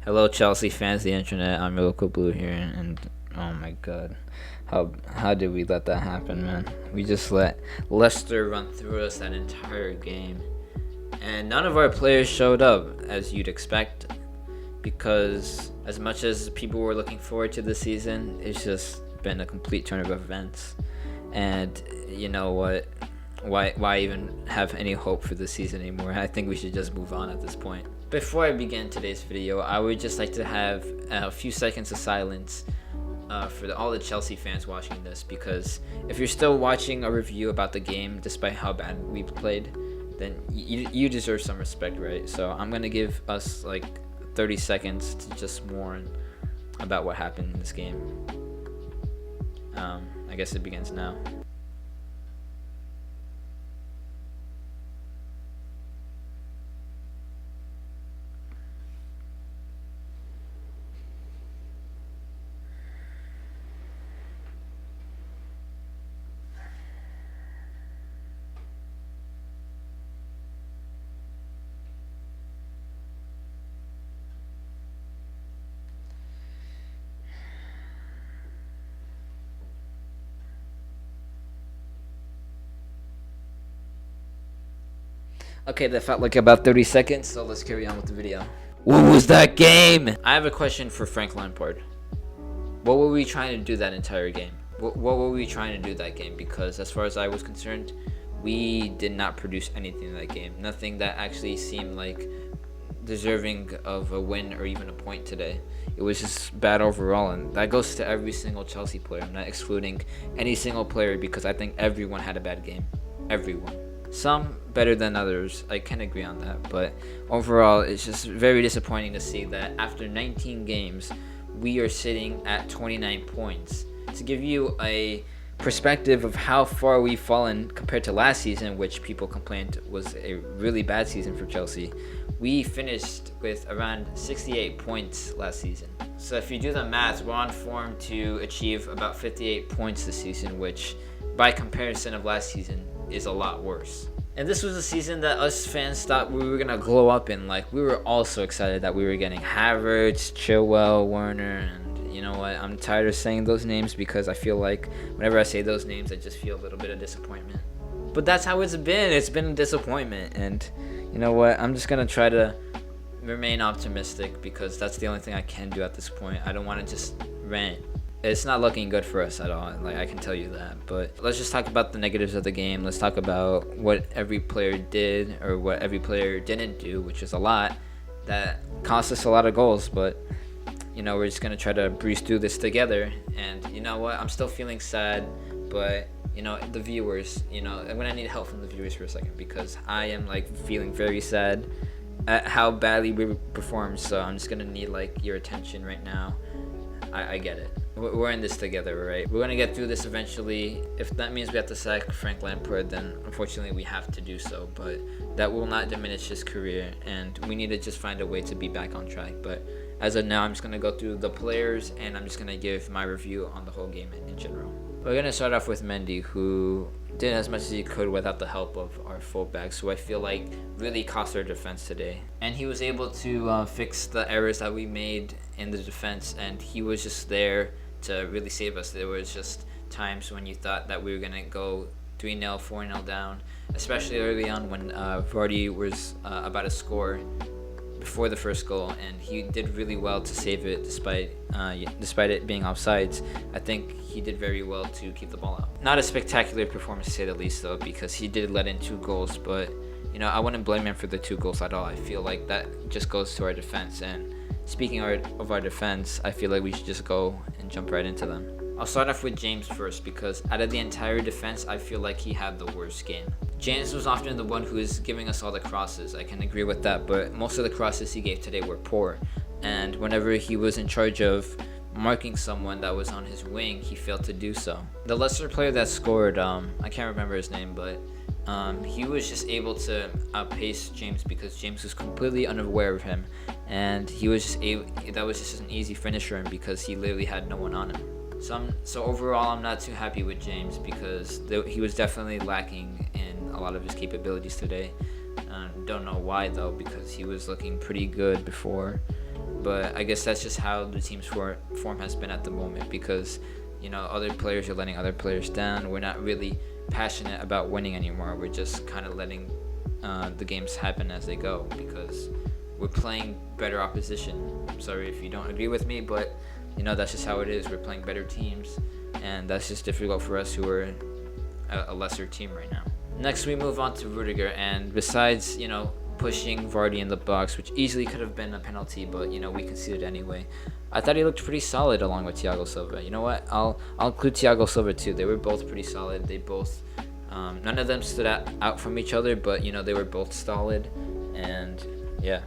Hello, Chelsea fans, the internet. I'm Local Blue here, and oh my God, how did we let that happen, man? We just let Leicester run through us that entire game, and none of our players showed up, as you'd expect, because as much as people were looking forward to the season, it's just been a complete turn of events. And you know what? Why even have any hope for the season anymore? I think we should just move on at this point. Before I begin today's video, I would just like to have a few seconds of silence for all the Chelsea fans watching this, because if you're still watching a review about the game despite how bad we played, then you deserve some respect, right? So I'm gonna give us like 30 seconds to just mourn about what happened in this game. I guess it begins now. Okay, that felt like about 30 seconds, so let's carry on with the video. What was that game? I have a question for Frank Lampard. What were we trying to do that entire game? What were we trying to do that game? Because as far as I was concerned, we did not produce anything in that game. Nothing that actually seemed like deserving of a win or even a point today. It was just bad overall, and that goes to every single Chelsea player. I'm not excluding any single player because I think everyone had a bad game. Everyone. Some better than others, I can agree on that, but overall it's just very disappointing to see that after 19 games we are sitting at 29 points. To give you a perspective of how far we've fallen compared to last season, which people complained was a really bad season for Chelsea, we finished with around 68 points last season. So if you do the math, we're on form to achieve about 58 points this season, which by comparison of last season is a lot worse. And this was a season that us fans thought we were gonna glow up in. Like, we were all so excited that we were getting Havertz, Chilwell, Werner, and you know what? I'm tired of saying those names because I feel like whenever I say those names, I just feel a little bit of disappointment. But that's how it's been. It's been a disappointment, and you know what? I'm just gonna try to remain optimistic because that's the only thing I can do at this point. I don't want to just rant. It's not looking good for us at all, like I can tell you that. But let's just talk about the negatives of the game. Let's talk about what every player did or what every player didn't do, which is a lot. That cost us a lot of goals, but you know, we're just gonna try to breeze through this together. And you know what? I'm still feeling sad, but you know, the viewers, you know, I'm gonna need help from the viewers for a second because I am like feeling very sad at how badly we performed. So I'm just gonna need like your attention right now. I get it. We're in this together, right? We're gonna get through this eventually. If that means we have to sack Frank Lampard, then unfortunately we have to do so. But that will not diminish his career, and we need to just find a way to be back on track. But as of now, I'm just gonna go through the players, and I'm just gonna give my review on the whole game in general. We're gonna start off with Mendy, who did as much as he could without the help of our fullbacks, who I feel like really cost our defense today. And he was able to fix the errors that we made in the defense, and he was just there to really save us. There was just times when you thought that we were gonna go 3-0, 4-0 down, especially early on when Vardy was about to score before the first goal, and he did really well to save it despite it being offsides. I think he did very well to keep the ball out. Not a spectacular performance to say the least though, because he did let in 2 goals, but you know, I wouldn't blame him for the 2 goals at all. I feel like that just goes to our defense, and speaking of our defense, I feel like we should just go and jump right into them. I'll start off with James first because out of the entire defense, I feel like he had the worst game. James was often the one who was giving us all the crosses. I can agree with that, but most of the crosses he gave today were poor. And whenever he was in charge of marking someone that was on his wing, he failed to do so. The Leicester player that scored, I can't remember his name, but he was just able to outpace James because James was completely unaware of him, and he was just that was just an easy finish for him because he literally had no one on him. So overall, I'm not too happy with James because he was definitely lacking in a lot of his capabilities today. Don't know why though, because he was looking pretty good before. but I guess that's just how the team's form has been at the moment, because other players are letting other players down. We're not really passionate about winning anymore. We're just kind of letting the games happen as they go, because we're playing better opposition. I'm sorry if you don't agree with me, but that's just how it is. We're playing better teams, and that's just difficult for us who are a lesser team right now. Next, we move on to Rudiger, and besides pushing Vardy in the box, which easily could have been a penalty, but we conceded anyway, I thought he looked pretty solid along with Thiago Silva. You know what? I'll include Thiago Silva too. They were both pretty solid. They both none of them stood out from each other, but they were both solid, and yeah,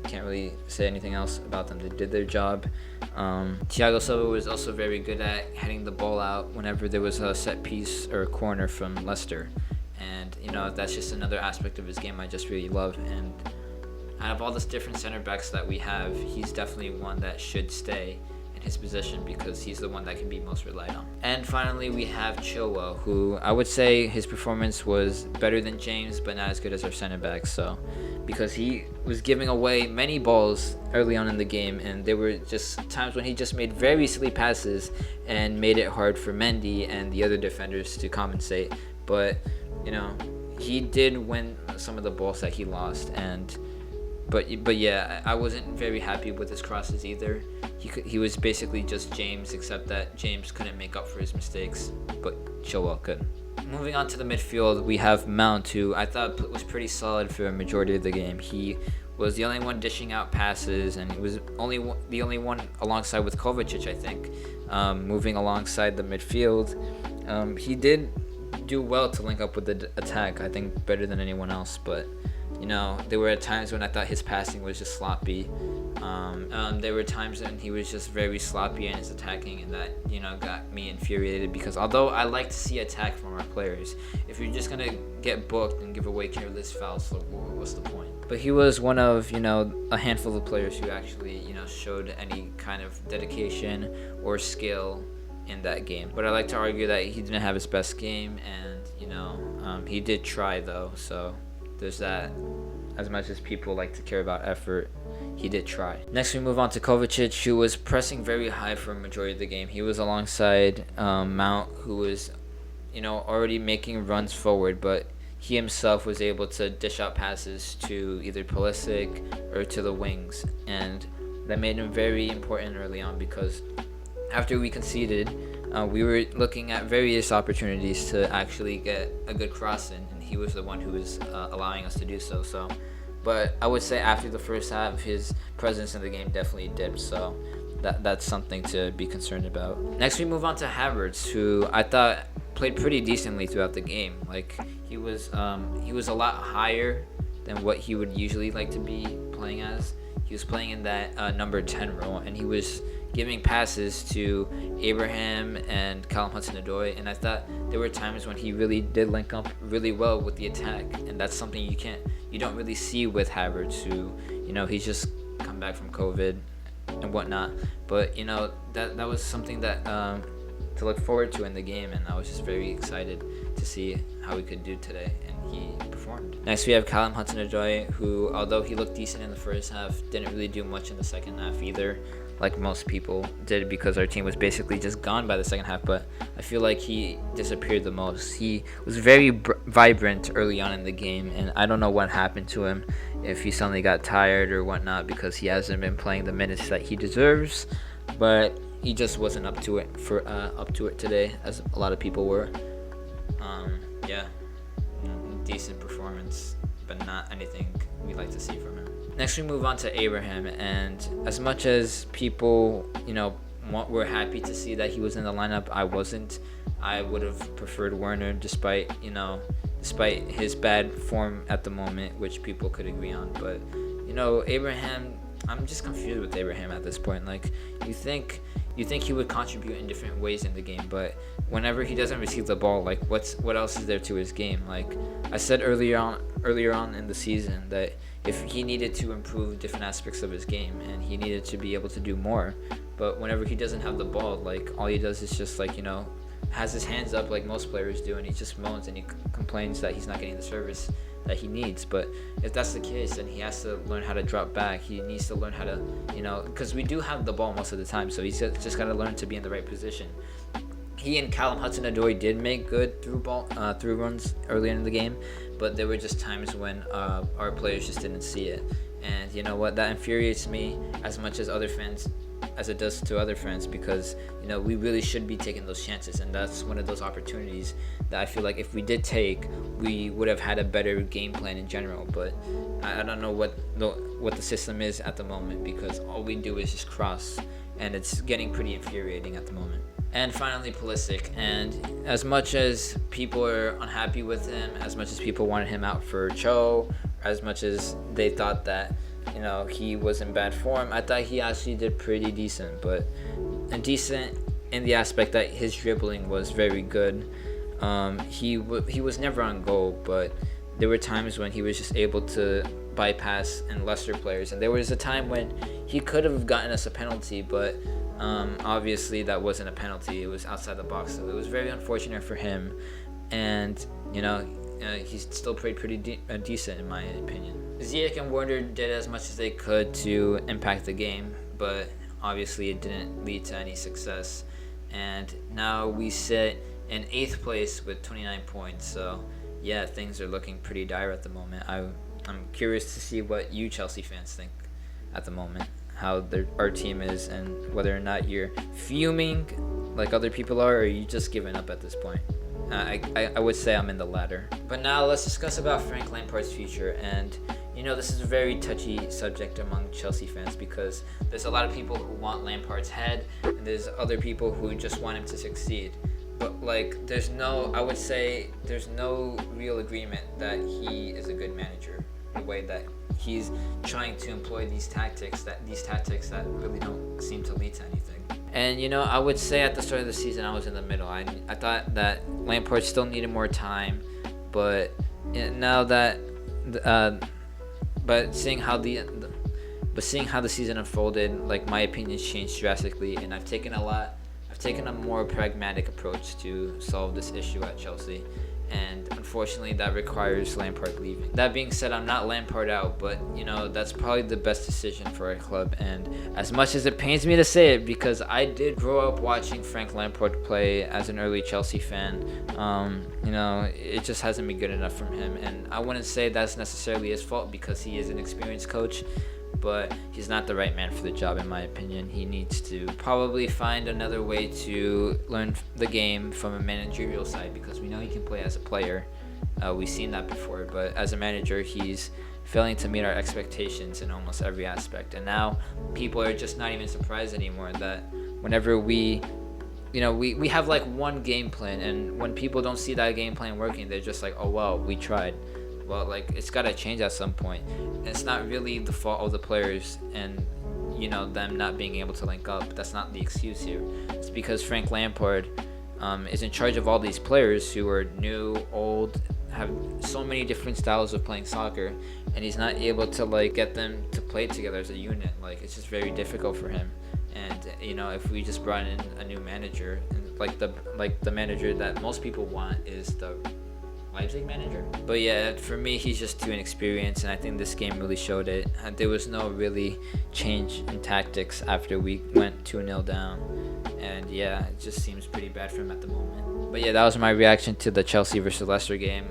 can't really say anything else about them. They did their job. Thiago Silva was also very good at heading the ball out whenever there was a set piece or a corner from Leicester, and that's just another aspect of his game I just really love. And out of all the different center backs that we have, he's definitely one that should stay in his position, because he's the one that can be most relied on. And finally, we have Chilwell, who I would say his performance was better than James, but not as good as our center backs. So, because he was giving away many balls early on in the game, and there were just times when he just made very silly passes and made it hard for Mendy and the other defenders to compensate. But he did win some of the balls that he lost, but yeah, I wasn't very happy with his crosses either. He was basically just James, except that James couldn't make up for his mistakes, but Chilwell could. Moving on to the midfield, we have Mount, who I thought was pretty solid for a majority of the game. He was the only one dishing out passes, and he was the only one alongside with Kovacic, I think, moving alongside the midfield. He did do well to link up with the attack, I think better than anyone else, but there were times when I thought his passing was just sloppy. There were times when he was just very sloppy in his attacking, and that got me infuriated, because although I like to see attack from our players, if you're just gonna get booked and give away careless fouls, so what's the point? But he was one of a handful of players who actually showed any kind of dedication or skill in that game. But I like to argue that he didn't have his best game, and he did try though, so there's that. As much as people like to care about effort, he did try. Next, we move on to Kovacic, who was pressing very high for a majority of the game. He was alongside Mount, who was already making runs forward, but he himself was able to dish out passes to either Pulisic or to the wings, and that made him very important early on, because after we conceded, we were looking at various opportunities to actually get a good cross in, and he was the one who was allowing us to do so. But I would say after the first half, his presence in the game definitely dipped, so that's something to be concerned about. Next, we move on to Havertz, who I thought played pretty decently throughout the game. Like, he was a lot higher than what he would usually like to be playing as. He was playing in that number 10 role, and he was giving passes to Abraham and Callum Hudson-Odoi, and I thought there were times when he really did link up really well with the attack, and that's something you don't really see with Havertz, who he's just come back from COVID and whatnot. But that was something that to look forward to in the game, and I was just very excited to see how he could do today, and he performed. Next, we have Callum Hudson-Odoi, who, although he looked decent in the first half, didn't really do much in the second half either, like most people did, because our team was basically just gone by the second half. But I feel like he disappeared the most. He was very vibrant early on in the game, and I don't know what happened to him, if he suddenly got tired or whatnot, because he hasn't been playing the minutes that he deserves. But he just wasn't up to it today, as a lot of people were. Yeah, decent performance, but not anything we like to see from him. Next, we move on to Abraham, and as much as people, were happy to see that he was in the lineup, I wasn't. I would have preferred Werner, despite his bad form at the moment, which people could agree on. But Abraham, I'm just confused with Abraham at this point. Like, you think he would contribute in different ways in the game, but whenever he doesn't receive the ball, like, what else is there to his game? Like I said earlier on in the season, that if he needed to improve different aspects of his game, and he needed to be able to do more, but whenever he doesn't have the ball, like, all he does is just has his hands up like most players do, and he just moans and he complains that he's not getting the service that he needs. But if that's the case, then he has to learn how to drop back. He needs to learn how to, because we do have the ball most of the time, so he's just got to learn to be in the right position. He and Callum Hudson-Odoi did make good through runs early in the game, but there were just times when our players just didn't see it. And you know what? That infuriates me as much as it does to other fans, because we really should be taking those chances, and that's one of those opportunities that I feel like if we did take, we would have had a better game plan in general. But I don't know what the system is at the moment, because all we do is just cross, and it's getting pretty infuriating at the moment. And finally, Pulisic. And as much as people are unhappy with him, as much as people wanted him out for Cho, as much as they thought that he was in bad form, I thought he actually did pretty decent. But decent in the aspect that his dribbling was very good. He was never on goal, but there were times when he was just able to bypass and Leicester players. And there was a time when he could have gotten us a penalty, but obviously that wasn't a penalty. It was outside the box, so it was very unfortunate for him. And he still played pretty decent in my opinion. Ziyech and Werner did as much as they could to impact the game, but obviously it didn't lead to any success. And now we sit in 8th place with 29 points. So yeah, things are looking pretty dire at the moment. I'm curious to see what you Chelsea fans think at the moment, how our team is, and whether or not you're fuming like other people are, or are you just giving up at this point. I would say I'm in the latter. But now let's discuss about Frank Lampard's future. And this is a very touchy subject among Chelsea fans, because there's a lot of people who want Lampard's head, and there's other people who just want him to succeed. But I would say there's no real agreement that he is a good manager, the way that he's trying to employ these tactics that really don't seem to lead to anything. And I would say at the start of the season I was in the middle. I thought that Lampard still needed more time, but now that seeing how the season unfolded, my opinions changed drastically, and I've taken a more pragmatic approach to solve this issue at Chelsea. And unfortunately that requires Lampard leaving. That being said, I'm not Lampard out, but that's probably the best decision for our club. And as much as it pains me to say it, because I did grow up watching Frank Lampard play as an early Chelsea fan, it just hasn't been good enough from him. And I wouldn't say that's necessarily his fault, because he is an experienced coach, but he's not the right man for the job in my opinion. He needs to probably find another way to learn the game from a managerial side, because we know he can play as a player. We've seen that before, but as a manager, he's failing to meet our expectations in almost every aspect. And now people are just not even surprised anymore that whenever we have one game plan, and when people don't see that game plan working, they're just like, oh well, we tried. Well, it's got to change at some point. And it's not really the fault of the players and them not being able to link up. That's not the excuse here. It's because Frank Lampard is in charge of all these players who are new, old, have so many different styles of playing soccer, and he's not able to get them to play together as a unit. It's just very difficult for him. And if we just brought in a new manager, and the manager that most people want is the Leipzig manager. But yeah, for me, he's just too inexperienced, and I think this game really showed it. There was no really change in tactics after we went 2-0 down, and yeah, it just seems pretty bad for him at the moment. But yeah, that was my reaction to the Chelsea versus Leicester game.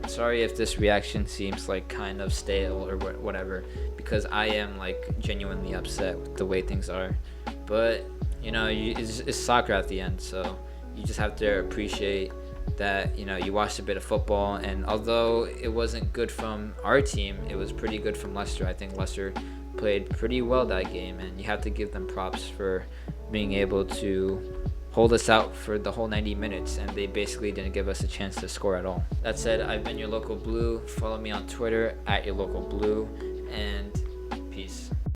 Sorry if this reaction seems kind of stale or whatever, because I am genuinely upset with the way things are. But it's soccer at the end, so you just have to appreciate that you watched a bit of football. And although it wasn't good from our team, it was pretty good from Leicester. I think Leicester played pretty well that game, and you have to give them props for being able to hold us out for the whole 90 minutes, and they basically didn't give us a chance to score at all. That said, I've been your local blue. Follow me on Twitter @yourlocalblue, and peace.